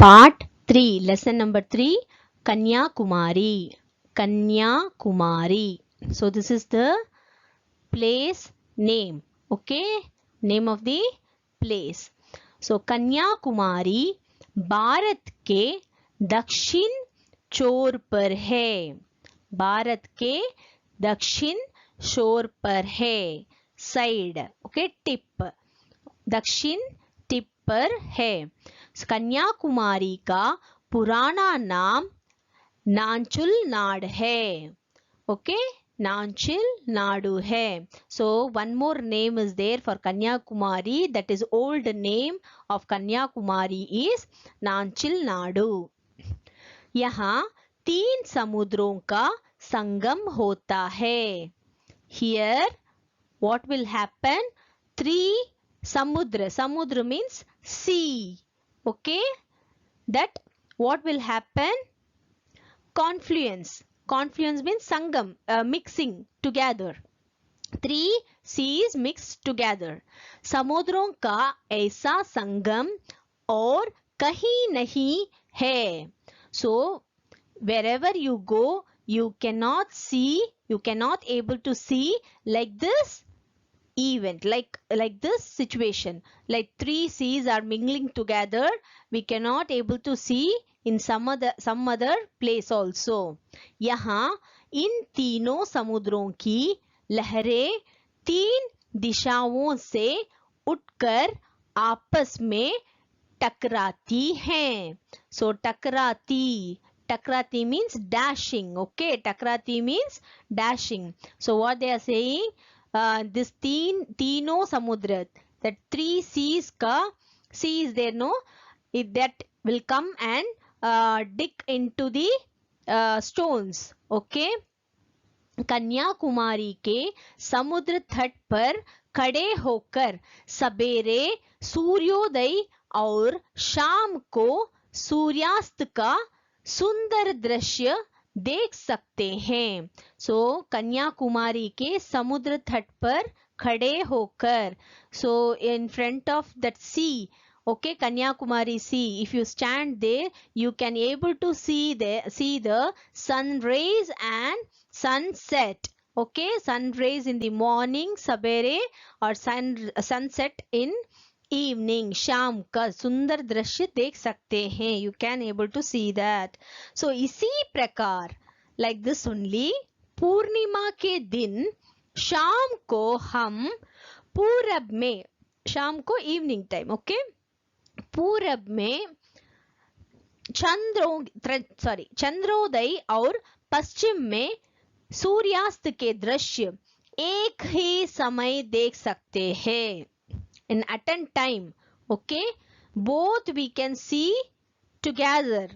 Part 3, lesson number 3, Kanyakumari. Kanyakumari. So this is the place name. Okay, name of the place. So Kanyakumari Bharat के दक्षिण छोर पर है. भारत के दक्षिण छोर पर है. साइड. Okay, tip. दक्षिण टिप पर है. कन्याकुमारी का पुराना नाम नांचुल नाड है. ओके, नांचिल नाडु है. So one more name is there for Kanyakumari, that is old name of Kanyakumari is नांचिल Nadu. यहाँ 3 समुद्रों का संगम होता है. Here what will happen? 3 samudra. Samudra means sea. Okay, that what will happen? Confluence. Confluence means sangam, mixing together. 3 seas mixed together. समुद्रों का ऐसा संगम और कहीं नहीं है. So wherever you go, you cannot able to see like this event, like this situation, like 3 seas are mingling together. We cannot able to see in some other place also. यहाँ इन तीनों समुद्रों की लहरें 3 दिशाओं से उठकर आपस में टकराती हैं. So टकराती means dashing. Okay, टकराती means dashing. So what they are saying, this तीनों समुद्र, that 3 seas का sea is there, no, that will come and dig into the stones. Okay, Kanyakumari के समुद्र तट पर खड़े होकर सवेरे सूर्योदय और शाम को सूर्यास्त का सुंदर दृश्य देख सकते हैं. सो कन्याकुमारी के समुद्र तट पर खड़े होकर, so in front of that sea. Okay, Kanyakumari Sea, if you stand there, you can able to see the sun rays and sunset. Okay, sun rays in the morning sabere or sunset in evening, शाम का सुंदर दृश्य देख सकते हैं. You can able to see that. So इसी प्रकार like this only, पूर्णिमा के दिन शाम को हम पूरब में, शाम को evening time, okay, पूरब में चंद्रोदय और पश्चिम में सूर्यास्त के दृश्य एक ही समय देख सकते हैं. In at a time, okay, both we can see together.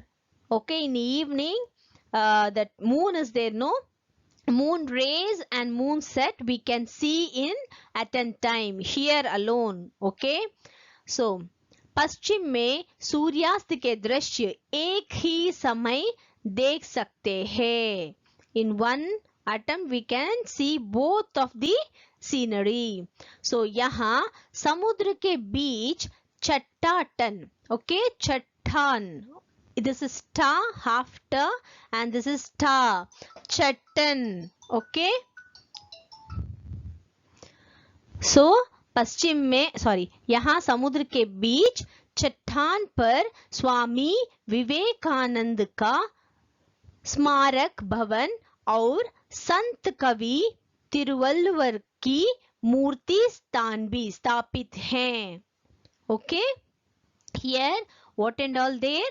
Okay, in the evening, that moon is there, no, moon rays and moon set we can see in at a time here alone. Okay, so पश्चिम में सूर्यास्त के दृश्य एक ही समय देख सकते हैं. In one atom we can see both of the scenery. So यहाँ समुद्र के बीच चट्टान, okay, चट्टान, this is ta, half ta, and this is ta, चट्टान. Okay, so पश्चिम में यहाँ समुद्र के बीच चट्टान पर स्वामी विवेकानंद का स्मारक भवन और संत कवि तिरुवल्लुवर की मूर्ति स्थापित हैं. Okay, here what and all there,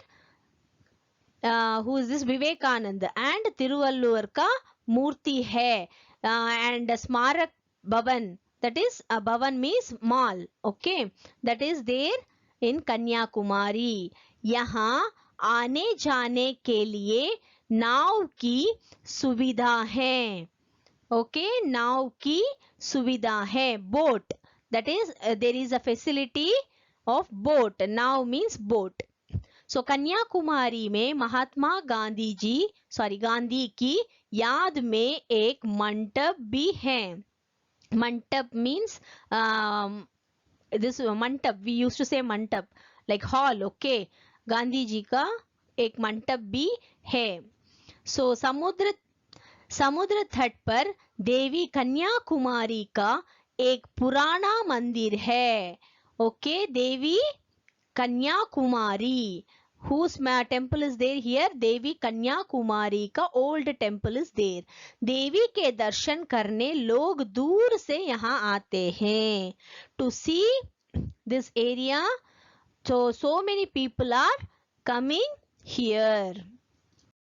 who is this Vivekananda and Thiruvalluvar का मूर्ति है, and स्मारक भवन, that is a bhavan means mall. Okay, that is there in Kanyakumari. यहाँ आने जाने के लिए नाव की सुविधा है. Okay, नाव की सुविधा है, boat, that is there is a facility of boat. Now means boat. So Kanyakumari में महात्मा गांधी की याद में एक मंडप भी है. Mantap means this mantap, we used to say mantap like hall. Okay, Gandhi ji का एक मंडप भी है। सो समुद्र तट पर देवी कन्याकुमारी का एक पुराना मंदिर है। Okay, Devi Kanyakumari, whose temple is there here? Devi Kanyakumari का ओल्ड टेम्पल इज देर। देवी के दर्शन करने लोग दूर से यहाँ आते हैं। To see this area, so many people are coming here.